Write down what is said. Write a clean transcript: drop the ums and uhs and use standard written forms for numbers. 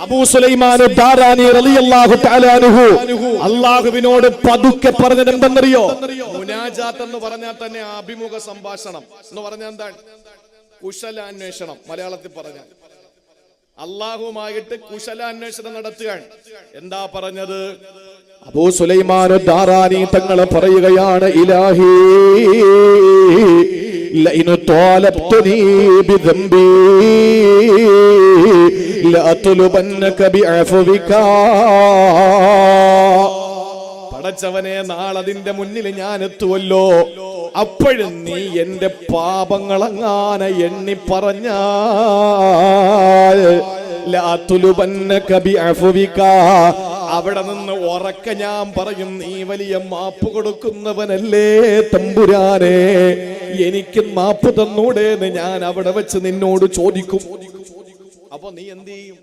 അബൂ സുലൈമാൻ ദാരാനി റളിയല്ലാഹു തആല അൻഹു അല്ലാഹുവിനോട് പതുക്കെ പറഞ്ഞത് എന്തെന്നറിയോ? മുനാജാത്ത് എന്ന് പറഞ്ഞാൽ തന്നെ അഭിമുഖ സംഭാഷണം എന്ന് പറഞ്ഞാൽ എന്താണ്? കുശലാന്വേഷണം. മലയാളത്തിൽ പറഞ്ഞാൽ അല്ലാഹുവുമായിട്ട് കുശലാന്വേഷണം നടത്തുകയാണ്. എന്താ പറഞ്ഞത്? അബൂ സുലൈമാൻ ദാരാനി തങ്ങൾ പറയുകയാണ്, ഇലാഹി ലഇൻ ത്വാലബ്തുനി ബിദംബി ലഅത്ലുബന്നക ബിഅഫ്വിക. പടച്ചവനെ, നാളതിന്റെ മുന്നിൽ ഞാൻ എത്തുവല്ലോ, അപ്പോഴും നീ എന്റെ പാപങ്ങളങ്ങാനെ എണ്ണി പറഞ്ഞാൽ ലഅത്ലുബന്നക ബിഅഫ്വിക, അവിടെ നിന്ന് ഉറക്കെ ഞാൻ പറയും, നീ വലിയ മാപ്പ് കൊടുക്കുന്നവനല്ലേ തമ്പുരാനെ, എനിക്ക് മാപ്പ് തന്നൂടെ എന്ന് ഞാൻ അവിടെ വെച്ച് നിന്നോട് ചോദിക്കും. അപ്പൊ നീ എന്ത് ചെയ്യും?